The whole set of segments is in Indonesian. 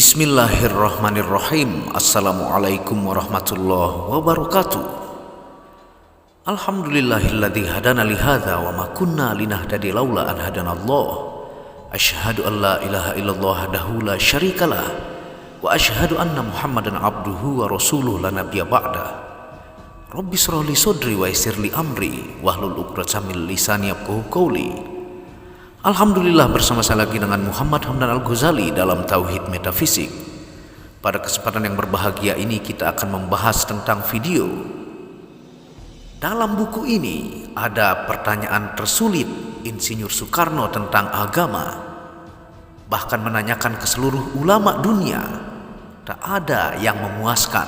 Bismillahirrahmanirrahim. Assalamualaikum warahmatullahi wabarakatuh. Alhamdulillahilladzi hadana lihadza wa ma kunna linahtadiya laula an hadanallah. Asyhadu an la ilaha illallah wahdahu la syarikalah wa asyhadu anna Muhammadan abduhu wa rasuluhu la nabiyya ba'da. Rabbi shrah li sadri wa yassir li amri wahlul 'uqdatam min lisani yafqahu qawli. Alhamdulillah, bersama saya lagi dengan Muhammad Hamdan Al-Ghazali dalam Tauhid Metafisik. Pada kesempatan yang berbahagia ini kita akan membahas tentang video. Dalam buku ini ada pertanyaan tersulit Insinyur Soekarno tentang agama. Bahkan menanyakan ke seluruh ulama dunia. Tak ada yang memuaskan.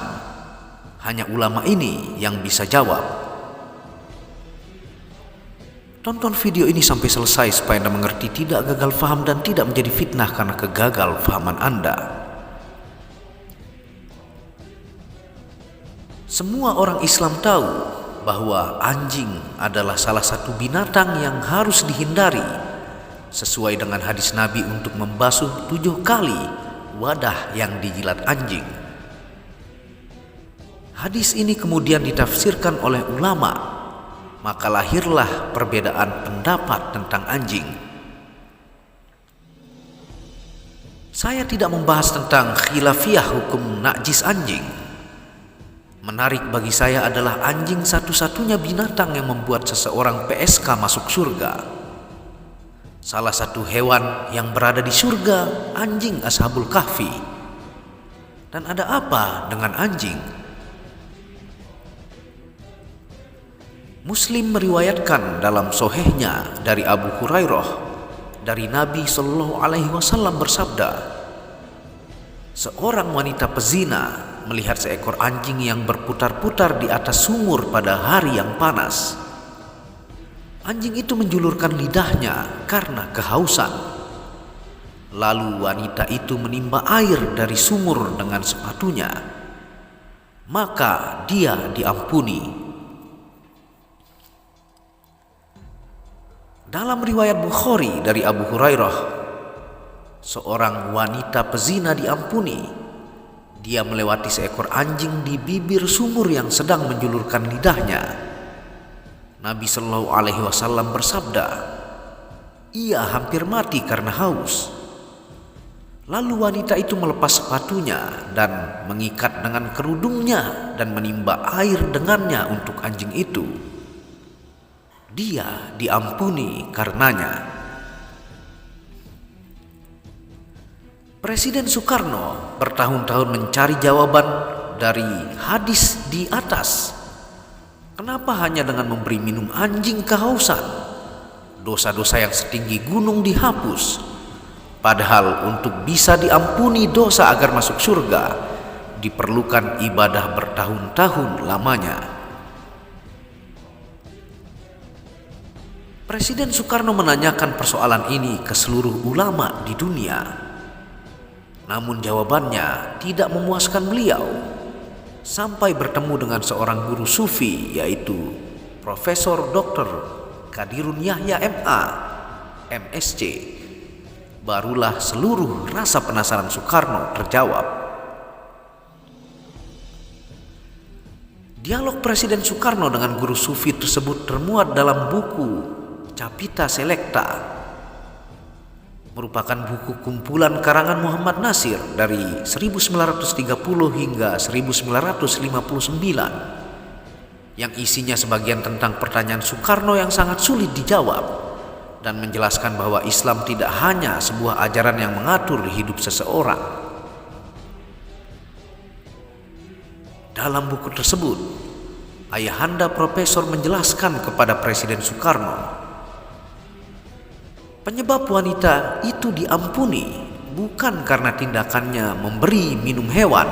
Hanya ulama ini yang bisa jawab. Tonton video ini sampai selesai supaya Anda mengerti, tidak gagal faham dan tidak menjadi fitnah karena kegagal fahaman Anda. Semua orang Islam tahu bahwa anjing adalah salah satu binatang yang harus dihindari, sesuai dengan hadis Nabi untuk membasuh 7 kali wadah yang dijilat anjing. Hadis ini kemudian ditafsirkan oleh ulama. Maka lahirlah perbedaan pendapat tentang anjing. Saya tidak membahas tentang khilafiyah hukum najis anjing. Menarik bagi saya adalah anjing satu-satunya binatang yang membuat seseorang PSK masuk surga. Salah satu hewan yang berada di surga, anjing Ashabul Kahfi. Dan ada apa dengan anjing? Muslim meriwayatkan dalam sohehnya dari Abu Hurairah dari Nabi Shallallahu Alaihi Wasallam bersabda, seorang wanita pezina melihat seekor anjing yang berputar-putar di atas sumur pada hari yang panas. Anjing itu menjulurkan lidahnya karena kehausan. Lalu wanita itu menimba air dari sumur dengan sepatunya. Maka dia diampuni. Dalam riwayat Bukhari dari Abu Hurairah, seorang wanita pezina diampuni. Dia melewati seekor anjing di bibir sumur yang sedang menjulurkan lidahnya. Nabi Shallallahu Alaihi Wasallam bersabda, ia hampir mati karena haus. Lalu wanita itu melepas sepatunya dan mengikat dengan kerudungnya dan menimba air dengannya untuk anjing itu. Dia diampuni karenanya. Presiden Soekarno bertahun-tahun mencari jawaban dari hadis di atas. Kenapa hanya dengan memberi minum anjing kehausan, dosa-dosa yang setinggi gunung dihapus? Padahal untuk bisa diampuni dosa agar masuk surga, diperlukan ibadah bertahun-tahun lamanya. Presiden Soekarno menanyakan persoalan ini ke seluruh ulama di dunia. Namun jawabannya tidak memuaskan beliau. Sampai bertemu dengan seorang guru sufi, yaitu Profesor Dr. Qadirun Yahya MA, MSc. Barulah seluruh rasa penasaran Soekarno terjawab. Dialog Presiden Soekarno dengan guru sufi tersebut termuat dalam buku Capita Selecta, merupakan buku kumpulan karangan Muhammad Nasir dari 1930 hingga 1959, yang isinya sebagian tentang pertanyaan Soekarno yang sangat sulit dijawab dan menjelaskan bahwa Islam tidak hanya sebuah ajaran yang mengatur hidup seseorang. Dalam buku tersebut, ayahanda Profesor menjelaskan kepada Presiden Soekarno, penyebab wanita itu diampuni bukan karena tindakannya memberi minum hewan,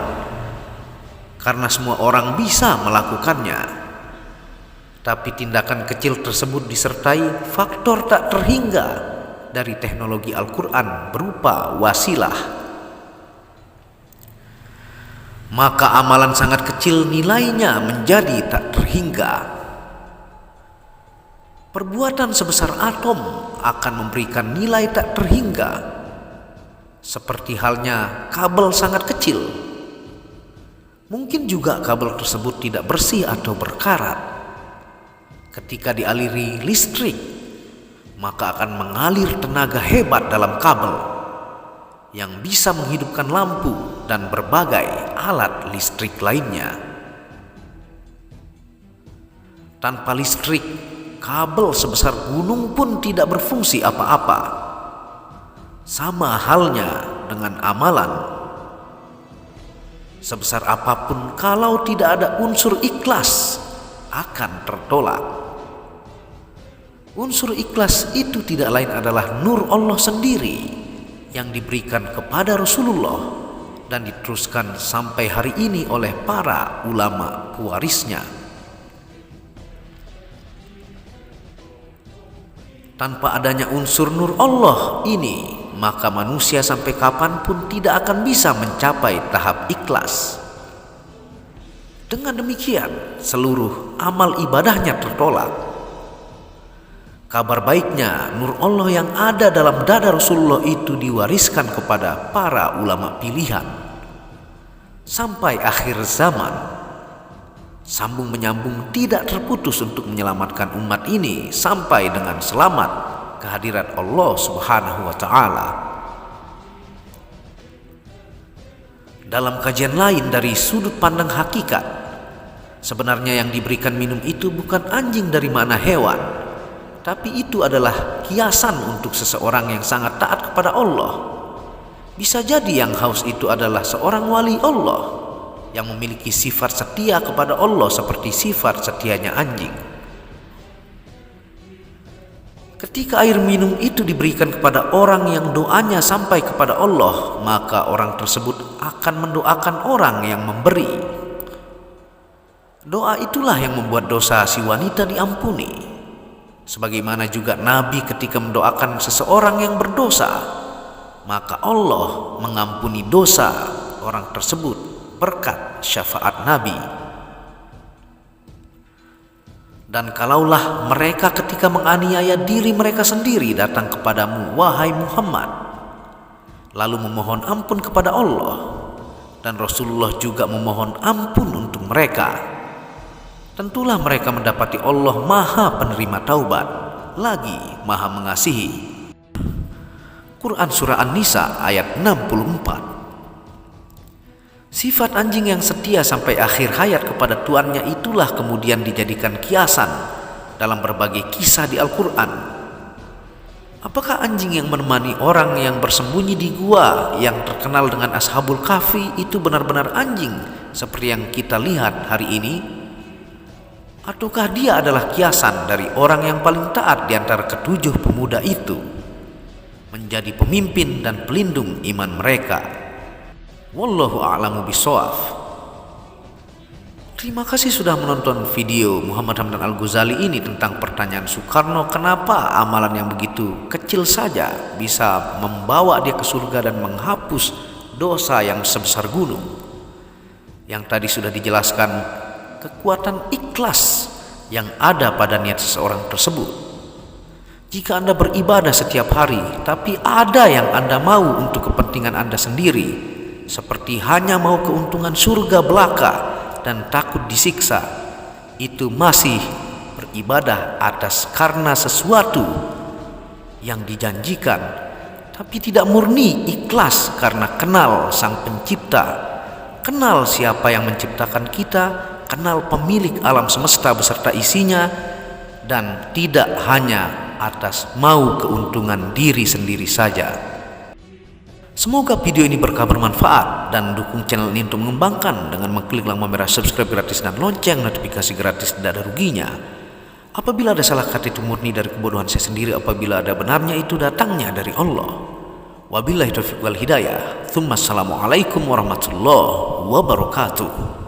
karena semua orang bisa melakukannya. Tapi tindakan kecil tersebut disertai faktor tak terhingga dari teknologi Al-Quran berupa wasilah. Maka amalan sangat kecil nilainya menjadi tak terhingga. Perbuatan sebesar atom akan memberikan nilai tak terhingga. seperti halnya kabel sangat kecil. Mungkin juga kabel tersebut tidak bersih atau berkarat. Ketika dialiri listrik, maka akan mengalir tenaga hebat dalam kabel yang bisa menghidupkan lampu dan berbagai alat listrik lainnya. Tanpa listrik, kabel sebesar gunung pun tidak berfungsi apa-apa. Sama halnya dengan amalan. Sebesar apapun, kalau tidak ada unsur ikhlas, akan tertolak. Unsur ikhlas itu tidak lain adalah nur Allah sendiri yang diberikan kepada Rasulullah dan diteruskan sampai hari ini oleh para ulama pewarisnya. Tanpa adanya unsur nur Allah ini, maka manusia sampai kapanpun tidak akan bisa mencapai tahap ikhlas. Dengan demikian, seluruh amal ibadahnya tertolak. Kabar baiknya, nur Allah yang ada dalam dada Rasulullah itu diwariskan kepada para ulama pilihan sampai akhir zaman. Sambung menyambung tidak terputus untuk menyelamatkan umat ini sampai dengan selamat kehadirat Allah Subhanahu wa Ta'ala. Dalam kajian lain dari sudut pandang hakikat, sebenarnya yang diberikan minum itu bukan anjing dari mana hewan, tapi itu adalah kiasan untuk seseorang yang sangat taat kepada Allah. Bisa jadi yang haus itu adalah seorang wali Allah yang memiliki sifat setia kepada Allah seperti sifat setianya anjing. Ketika air minum itu diberikan kepada orang yang doanya sampai kepada Allah, maka orang tersebut akan mendoakan orang yang memberi. Doa itulah yang membuat dosa si wanita diampuni. Sebagaimana juga Nabi ketika mendoakan seseorang yang berdosa, maka Allah mengampuni dosa orang tersebut berkat syafaat Nabi. Dan kalaulah mereka ketika menganiaya diri mereka sendiri datang kepadamu, wahai Muhammad, lalu memohon ampun kepada Allah, dan Rasulullah juga memohon ampun untuk mereka, tentulah mereka mendapati Allah Maha Penerima Taubat, lagi Maha Mengasihi. Quran Surah An-Nisa ayat 64. Sifat anjing yang setia sampai akhir hayat kepada tuannya itulah kemudian dijadikan kiasan dalam berbagai kisah di Al-Quran. Apakah anjing yang menemani orang yang bersembunyi di gua yang terkenal dengan Ashabul Kahfi itu benar-benar anjing seperti yang kita lihat hari ini? Ataukah dia adalah kiasan dari orang yang paling taat di antara ketujuh pemuda itu, menjadi pemimpin dan pelindung iman mereka? Wallahu a'lamu bishawab. Terima kasih sudah menonton video Muhammad Hamdan Al-Ghazali ini tentang pertanyaan Soekarno, kenapa amalan yang begitu kecil saja bisa membawa dia ke surga dan menghapus dosa yang sebesar gunung. Yang tadi sudah dijelaskan kekuatan ikhlas yang ada pada niat seseorang tersebut. Jika Anda beribadah setiap hari, tapi ada yang Anda mau untuk kepentingan Anda sendiri, seperti hanya mau keuntungan surga belaka dan takut disiksa, itu masih beribadah atas karena sesuatu yang dijanjikan, tapi tidak murni ikhlas karena kenal Sang Pencipta, kenal siapa yang menciptakan kita, kenal pemilik alam semesta beserta isinya, dan tidak hanya atas mau keuntungan diri sendiri saja. Semoga video ini berkah bermanfaat dan dukung channel ini untuk mengembangkan dengan mengklik lampu merah subscribe gratis dan lonceng notifikasi gratis, tidak ada ruginya. Apabila ada salah kata itu murni dari kebodohan saya sendiri, apabila ada benarnya itu datangnya dari Allah. Wabillahi taufiq wal hidayah. Assalamualaikum warahmatullahi wabarakatuh.